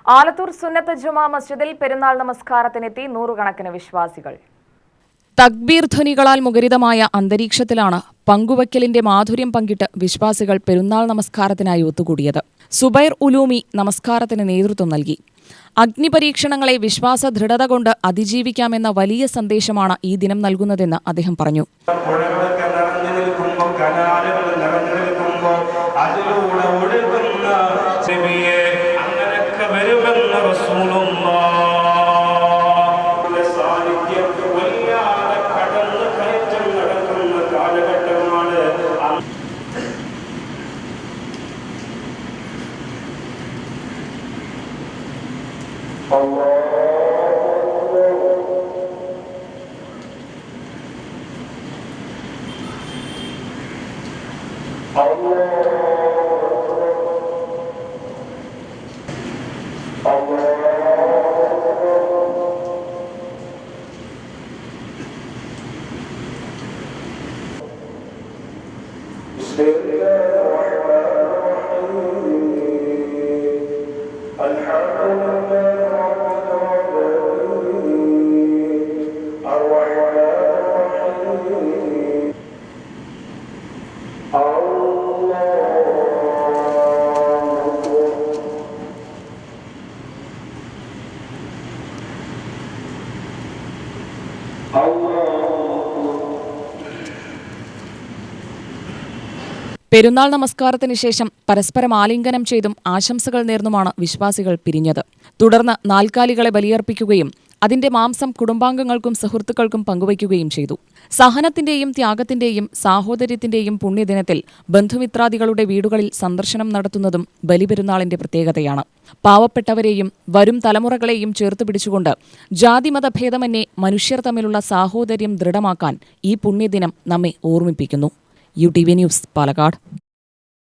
ആലത്തൂർ സുന്നത്ത് ജുമാ മസ്ജിദിൽ പെരുന്നാൾ നമസ്കാരത്തിനെത്തി നൂറുകണക്കിന് വിശ്വാസികൾ. തക്ബീർ ധ്വനികളാൽ മുഖരിതമായ അന്തരീക്ഷത്തിലാണ് പങ്കുവയ്ക്കലിന്റെ മാധുര്യം പങ്കിട്ട് വിശ്വാസികൾ പെരുന്നാൾ നമസ്കാരത്തിനായി ഒത്തുകൂടിയത്. സുബൈർ ഉലൂമി നമസ്കാരത്തിന് നേതൃത്വം നൽകി. അഗ്നിപരീക്ഷണങ്ങളെ വിശ്വാസ ദൃഢത കൊണ്ട് അതിജീവിക്കാമെന്ന വലിയ സന്ദേശമാണ് ഈ ദിനം നൽകുന്നതെന്ന് അദ്ദേഹം പറഞ്ഞു. പെരുന്നാൾ നമസ്കാരത്തിന് ശേഷം പരസ്പരം ആലിംഗനം ചെയ്തും ആശംസകൾ നേർന്നുമാണ് വിശ്വാസികൾ പിരിഞ്ഞത്. തുടർന്ന് നാൽക്കാലികളെ ബലിയർപ്പിക്കുകയും അതിന്റെ മാംസം കുടുംബാംഗങ്ങൾക്കും സുഹൃത്തുക്കൾക്കും പങ്കുവയ്ക്കുകയും ചെയ്തു. സഹനത്തിന്റെയും ത്യാഗത്തിന്റെയും സാഹോദര്യത്തിന്റെയും പുണ്യദിനത്തിൽ ബന്ധുമിത്രാദികളുടെ വീടുകളിൽ സന്ദർശനം നടത്തുന്നതും ബലിപെരുന്നാളിന്റെ പ്രത്യേകതയാണ്. പാവപ്പെട്ടവരെയും വരും തലമുറകളെയും ചേർത്ത് പിടിച്ചുകൊണ്ട് ജാതിമതഭേദമന്യേ മനുഷ്യർ തമ്മിലുള്ള സാഹോദര്യം ദൃഢമാക്കാൻ ഈ പുണ്യദിനം നമ്മെ ഓർമ്മിപ്പിക്കുന്നു. UTV news, Palakkad.